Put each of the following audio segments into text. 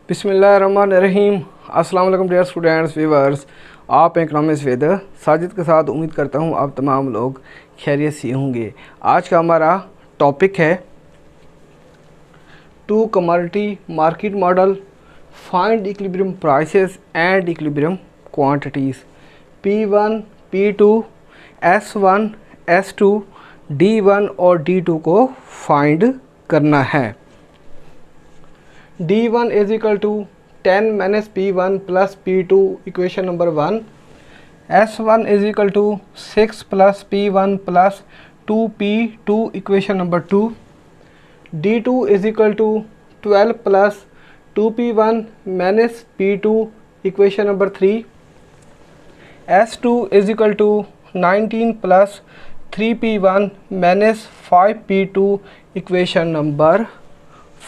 बिस्मिल्लाहिर्रहमानिर्रहीम। अस्सलाम वालेकुम डियर स्टूडेंट्स व्यूअर्स, आप इकोनॉमिक्स विद साजिद के साथ उम्मीद करता हूँ आप तमाम लोग खैरियत से होंगे। आज का हमारा टॉपिक है two commodity market model, find equilibrium prices and equilibrium quantities P1, P2, S1, S2, D1 और D2 को फाइंड करना है। D1 is equal to 10 minus P1 plus P2 equation number 1। S1 is equal to 6 plus P1 plus 2P2 equation number 2। D2 is equal to 12 plus 2P1 minus P2 equation number 3। S2 is equal to 19 plus 3P1 minus 5P2 equation number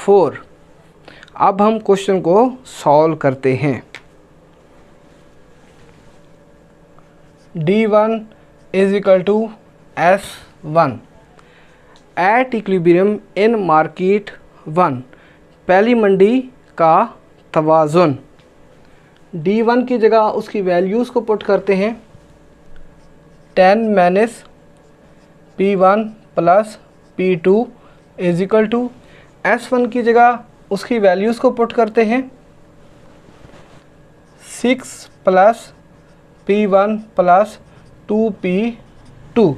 4। अब हम question को solve करते हैं। D1 is equal to S1 at equilibrium in market 1, पहली मंडी का तवाज़ुन। D1 की जगह उसकी वैल्यूज़ को पुट करते हैं। 10 minus P1 plus P2 is equal to S1 की जगह उसकी वैल्यूज़ को पुट करते हैं। 6 प्लस P1 प्लस 2P2।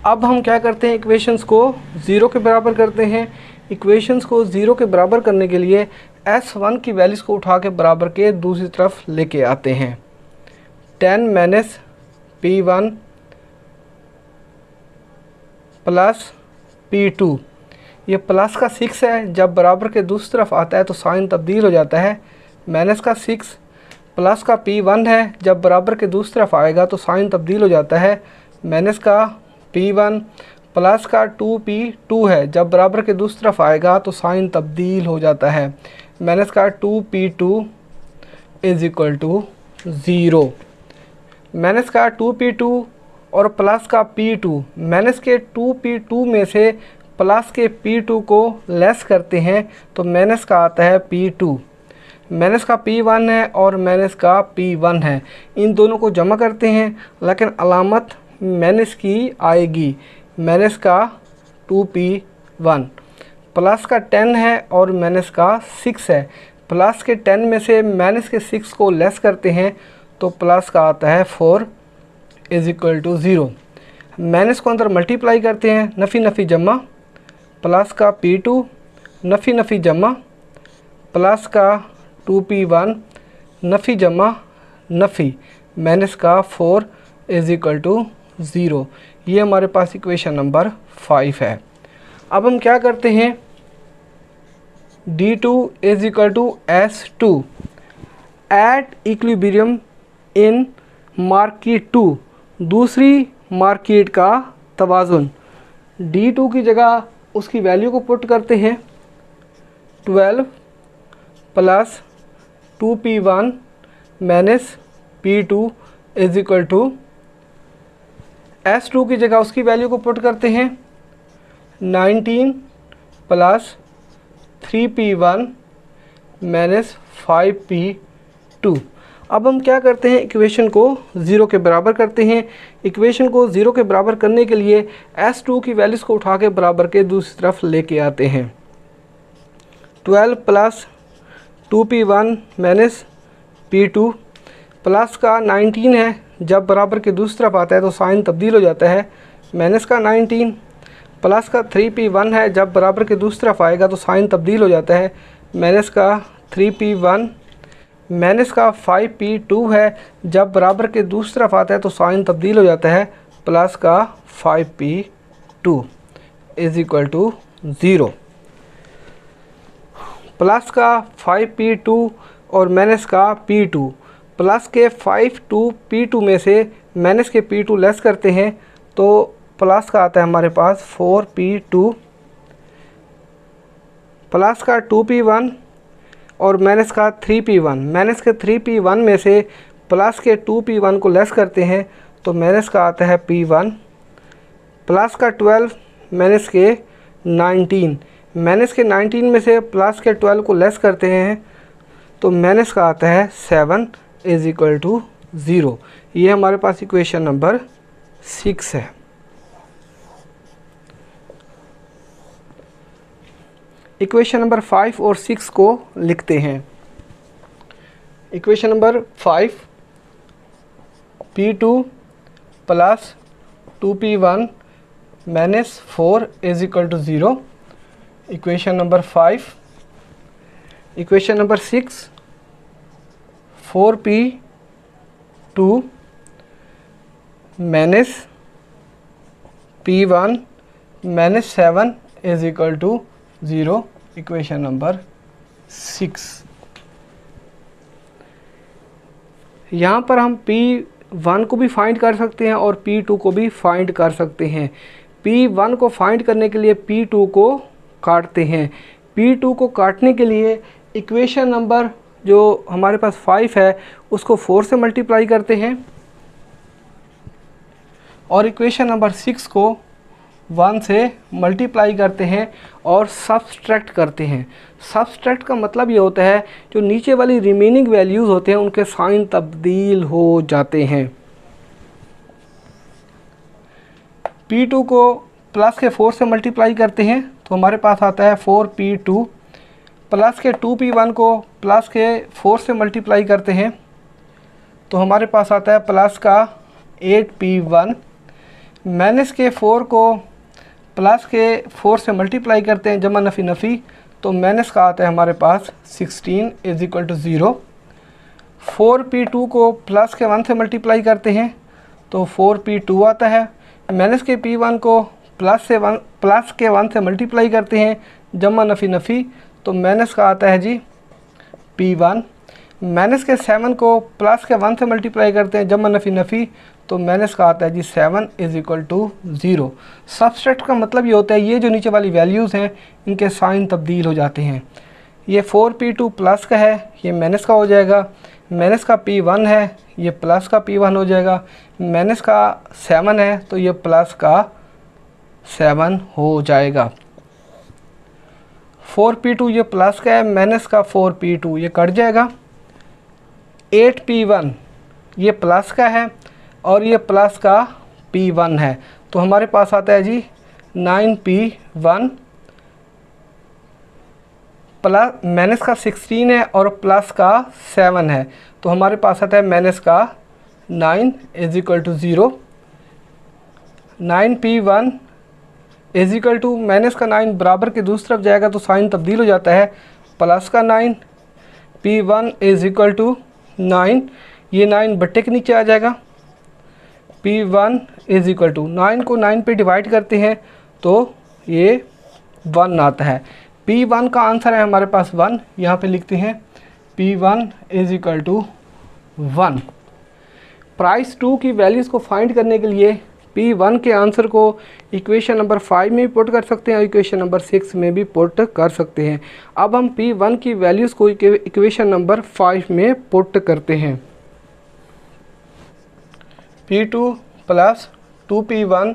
अब हम क्या करते हैं, इक्वेशंस को ज़ीरो के बराबर करते हैं। इक्वेशंस को ज़ीरो के बराबर करने के लिए S1 की वैल्यूज़ को उठा के बराबर के दूसरी तरफ लेके आते हैं। 10 माइनस P1 प्लस P2, ये प्लस का 6 है, जब बराबर के दूसरी तरफ आता है तो साइन तब्दील हो जाता है। माइनस का 6 प्लस का P1 है, जब बराबर के दूसरी तरफ आएगा तो साइन तब्दील हो जाता है। माइनस का P1 प्लस का 2P2 है, जब बराबर के दूसरी तरफ आएगा तो साइन तब्दील हो जाता है। माइनस का 2P2 is equal to 0। Minus का 2P2 और प्लस का P2, माइनस के 2P2 में से प्लस के P2 को लेस करते हैं तो माइनस का आता है P2। माइनस का P1 है और माइनस का P1 है, इन दोनों को जमा करते हैं लेकिन अलामत माइनस की आएगी। माइनस का 2P1 प्लस का 10 है और माइनस का 6 है। प्लस के 10 में से माइनस के 6 को लेस करते हैं तो प्लस का आता है 4 इज इक्वल टू 0। माइनस को अंदर मल्टीप्लाई करते हैं, नफ़ी नफ़ी जमा, प्लस का P2 नफ़ी नफ़ी जमा, प्लस का 2P1 नफ़ी जमा नफ़ी, माइनस का 4 इज इक्वल टू 0। ये हमारे पास इक्वेशन नंबर 5 है। अब हम क्या करते हैं, D2 is equal to S2 at equilibrium in market 2, दूसरी मार्केट का तवाज़ुन। D2 की जगह उसकी वैल्यू को पुट करते हैं। 12 plus 2P1 minus P2 is equal to, S2 की जगह उसकी वैल्यू को पुट करते हैं। 19 प्लस 3P1 माइनस 5P2। अब हम क्या करते हैं, इक्वेशन को ज़ीरो के बराबर करते हैं। इक्वेशन को ज़ीरो के बराबर करने के लिए S2 की वैल्यूज़ को उठा के बराबर के दूसरी तरफ लेके आते हैं। 12 plus 2P1 minus P2, plus का 19 है, जब बराबर के दूसरी तरफ आता है तो साइन तब्दील हो जाता है। माइनस का 19 प्लस का 3P1 है, जब बराबर के दूसरी तरफ आएगा तो साइन तब्दील हो जाता है। माइनस का 3P1 माइनस का 5P2 है, जब बराबर के दूसरी तरफ आता है तो साइन तब्दील हो जाता है। प्लस का 5P2 is equal to 0। Plus का 5P2 और माइनस का P2, प्लस के 5P2 में से माइनस के P2 लेस करते हैं तो प्लस का आता है हमारे पास 4P2, प्लस का 2P1 और माइनस का 3P1, माइनस के 3P1 में से प्लस के 2P1 को लेस करते हैं तो माइनस का आता है P1, प्लस का 12 माइनस के 19, माइनस के 19 में से प्लस के 12 को लेस करते हैं तो माइनस का आता है 7 इज इक्वल टू 0। ये हमारे पास इक्वेशन नंबर 6 है। इक्वेशन नंबर 5 और 6 को लिखते हैं। Equation number 5, P2 plus 2P1 minus 4 is equal to 0। Equation number 5। Equation number 6, 4P2 minus P1 minus 7 is equal to 0। Equation number 6। यहाँ पर हम P1 को भी फाइंड कर सकते हैं और P2 को भी फाइंड कर सकते हैं। P1 को फाइंड करने के लिए P2 को काटते हैं। P2 को काटने के लिए इक्वेशन नंबर जो हमारे पास 5 है उसको 4 से मल्टीप्लाई करते हैं और इक्वेशन नंबर 6 को 1 से मल्टीप्लाई करते हैं और सब्सट्रैक्ट करते हैं। सब्सट्रैक्ट का मतलब ये होता है जो नीचे वाली रिमेनिंग वैल्यूज़ होते हैं उनके साइन तब्दील हो जाते हैं। P2 को प्लस के 4 से मल्टीप्लाई करते हैं तो हमारे पास आता है 4P2 प्लस के 2P1 को प्लस के 4 से मल्टीप्लाई करते हैं तो हमारे पास आता है प्लस का 8P1 माइनस के 4 को प्लस के 4 से मल्टीप्लाई करते हैं जमा नफ़ी नफ़ी तो माइनस का आता है हमारे पास 16 इज इक्वल टू 0। 4P2 को प्लस के 1 से मल्टीप्लाई करते हैं तो 4P2 आता है। माइनस के P1 को प्लस के 1 से मल्टीप्लाई करते हैं जमा नफ़ी नफ़ी तो माइनस का आता है जी P1। माइनस के 7 को प्लस के 1 से मल्टीप्लाई करते हैं जमा नफ़ी नफ़ी तो माइनस का आता है जी 7 इज इक्वल टू 0। सब्सट्रैक्ट का मतलब ये होता है ये जो नीचे वाली वैल्यूज़ हैं इनके साइन तब्दील हो जाते हैं। ये 4P2 प्लस का है ये माइनस का हो जाएगा, माइनस का P1 है ये प्लस का P1 हो जाएगा, माइनस का 7 है तो ये प्लस का 7 हो जाएगा। 4P2 ये प्लस का है, माइनस का 4P2 ये कट जाएगा। 8P1 ये प्लस का है और ये प्लस का P1 है तो हमारे पास आता है जी 9P1 प्लस माइनस का 16 है और प्लस का 7 है तो हमारे पास आता है माइनस का 9 is equal to 0। 9P1 is equal to minus का 9 बराबर के दूसरी तरफ जाएगा तो साइन तब्दील हो जाता है प्लस का 9। P1 इज इक्वल टू 9 ये 9 बट्टे के नीचे आ जाएगा। P1 इज इक्वल टू 9 को 9 पे डिवाइड करते हैं तो ये 1 आता है। P1 का आंसर है हमारे पास 1, यहाँ पे लिखते हैं P1 is equal to 1। Price 2 की वैल्यूज़ को फाइंड करने के लिए P1 के आंसर को इक्वेशन नंबर 5 में भी पुट कर सकते हैं और इक्वेशन नंबर 6 में भी पुट कर सकते हैं। अब हम P1 की वैल्यूज़ को इक्वेशन नंबर 5 में पुट करते हैं। P2 प्लस 2P1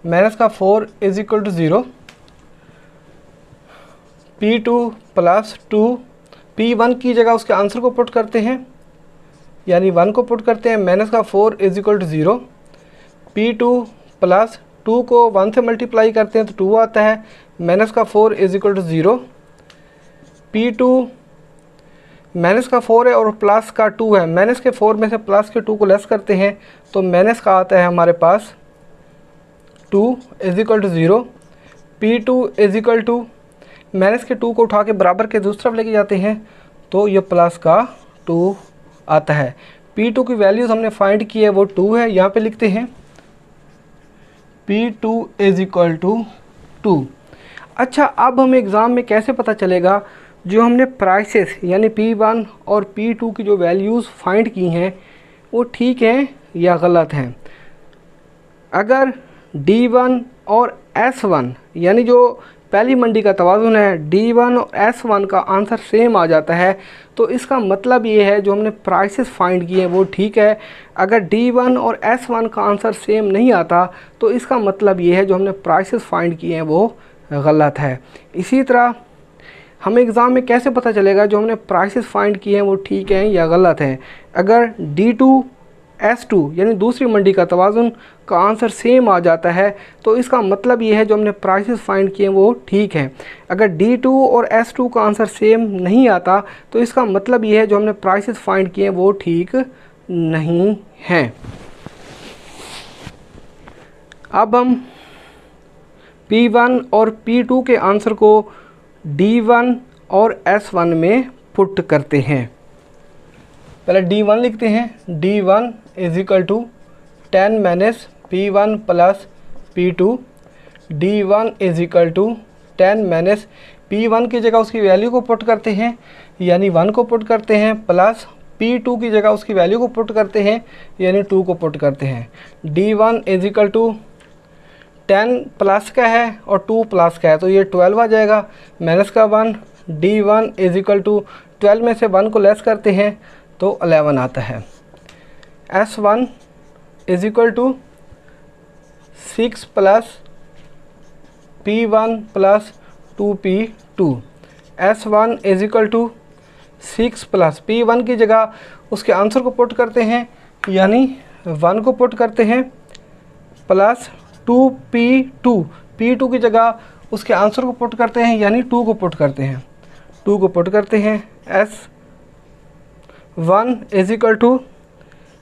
माइनस का 4 is equal to 0। P2 plus 2 P1 की जगह उसके आंसर को पुट करते हैं यानी 1 को पुट करते हैं माइनस का 4 is equal to 0। P2 plus 2 को 1 से मल्टीप्लाई करते हैं तो 2 आता है माइनस का 4 is equal to 0। P2 minus का 4 है और प्लस का 2 है, माइनस के 4 में से प्लस के 2 को लेस करते हैं तो माइनस का आता है हमारे पास 2 is equal to 0। P2 is equal to minus के 2 को उठा के बराबर के दूसरी तरफ लेके जाते हैं तो ये प्लस का 2 आता है। P2 की वैल्यूज़ हमने फाइंड की है वो 2 है, यहाँ पे लिखते हैं P2 इज इक्वल टू 2। अच्छा, अब हमें एग्ज़ाम में कैसे पता चलेगा जो हमने प्राइसेस यानी P1 और P2 की जो वैल्यूज़ फाइंड की हैं वो ठीक हैं या गलत हैं। अगर D1 और S1 यानी जो पहली मंडी का तवाज़ुन है D1 और S1 का आंसर सेम आ जाता है तो इसका मतलब ये है जो हमने प्राइसेस फाइंड किए हैं वो ठीक है। अगर D1 और S1 का आंसर सेम नहीं आता तो इसका मतलब ये है जो हमने प्राइसेस फाइंड किए हैं वो गलत है। इसी तरह हमें एग्ज़ाम में कैसे पता चलेगा जो हमने प्राइसेस फाइंड किए हैं वो ठीक हैं या गलत हैं? अगर D2S2 यानी दूसरी मंडी का तवाज़ुन का आंसर सेम आ जाता है तो इसका मतलब ये है जो हमने प्राइसेस फाइंड किए हैं वो ठीक हैं। अगर D2 और S2 का आंसर सेम नहीं आता तो इसका मतलब ये है जो हमने प्राइसेस फाइंड किए हैं वो ठीक नहीं हैं। अब हम P1 और P2 के आंसर को D1 और S1 में पुट करते हैं। पहले D1 लिखते हैं। D1 is equal to 10 minus P1 plus P2। D1 is equal to 10 minus P1 की जगह उसकी वैल्यू को पुट करते हैं यानी 1 को पुट करते हैं, प्लस P2 की जगह उसकी वैल्यू को पुट करते हैं यानी 2 को पुट करते हैं। D1 is equal to 10 plus का है और 2 प्लस का है तो ये 12 आ जाएगा, माइनस का 1। D1 इज इक्वल टू 12 में से 1 को लेस करते हैं तो 11 आता है। S1 is equal to 6 plus P1 plus 2P2। S1 is equal to 6 plus P1 की जगह उसके आंसर को पुट करते हैं यानी 1 को पुट करते हैं, प्लस 2P2। P2 की जगह उसके आंसर को पुट करते हैं यानी 2 को पुट करते हैं, 2 को पुट करते हैं। S1 is equal to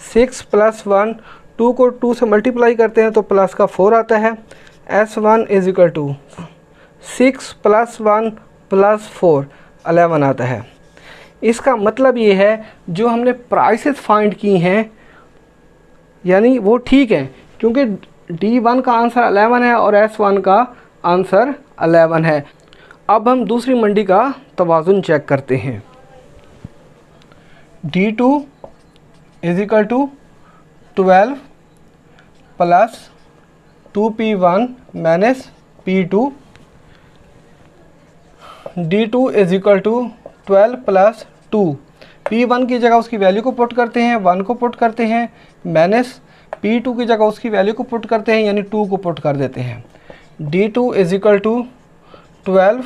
6 plus 1, 2 को 2 से मल्टीप्लाई करते हैं तो प्लस का 4 आता है। S1 is equal to 6 plus 1 plus 4 11 आता है। इसका मतलब ये है जो हमने प्राइसेस फाइंड की हैं यानी वो ठीक है क्योंकि D1 का आंसर 11 है और S1 का आंसर 11 है। अब हम दूसरी मंडी का तवाज़ुन चेक करते हैं। D2 is equal to 12 plus 2P1 minus P2। D2 is equal to 12 plus 2, P1 की जगह उसकी वैल्यू को पुट करते हैं, 1 को पुट करते हैं, माइनस P2 की जगह उसकी वैल्यू को पुट करते हैं यानी 2 को पुट कर देते हैं। D2 is equal to 12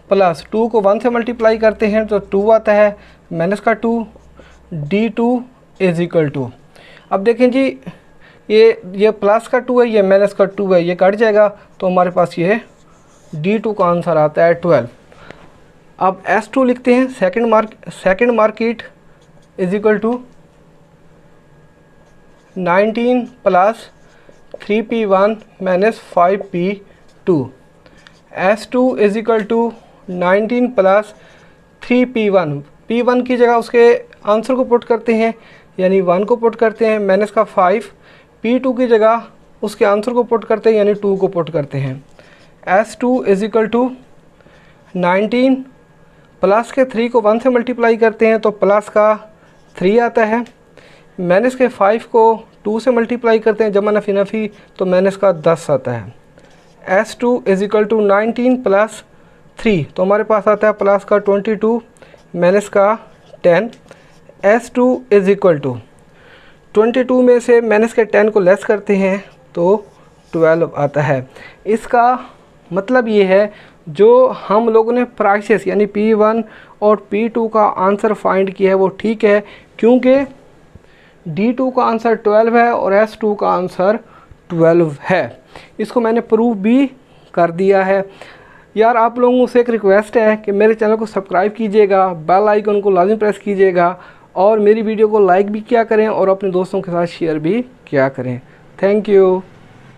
plus 2 को 1 से मल्टीप्लाई करते हैं तो 2 आता है, माइनस का 2। D2 इज इक्वल टू, अब देखें जी ये प्लस का 2 है, ये माइनस का 2 है, ये कट जाएगा तो हमारे पास ये D2 का आंसर आता है 12। अब S2 लिखते हैं। Second market is equal to 19 plus 3P1 minus 5P2। S2 is equal to 19 plus 3P1, P1 की जगह उसके आंसर को पुट करते हैं यानी 1 को पुट करते हैं, माइनस का 5। P2 की जगह उसके आंसर को पुट करते हैं यानी 2 को पुट करते हैं। S2 is equal to 19 plus के 3 को 1 से मल्टीप्लाई करते हैं तो प्लस का 3 आता है, माइनस के 5 को 2 से मल्टीप्लाई करते हैं जमा नफ़ी नफ़ी तो माइनस का 10 आता है। S2 is equal to 19 plus 3 तो हमारे पास आता है प्लस का 22 माइनस का 10। S2 इज इक्वल टू 22 में से माइनस के 10 को लेस करते हैं तो 12 आता है। इसका मतलब ये है जो हम लोगों ने प्राइसेस यानी P1 और P2 का आंसर फाइंड किया है वो ठीक है क्योंकि D2 का आंसर 12 है और S2 का आंसर 12 है। इसको मैंने प्रूव भी कर दिया है। यार आप लोगों से एक रिक्वेस्ट है कि मेरे चैनल को सब्सक्राइब कीजिएगा, बेल आइकन को लाजिम प्रेस कीजिएगा और मेरी वीडियो को लाइक भी किया करें और अपने दोस्तों के साथ शेयर भी किया करें। Thank you.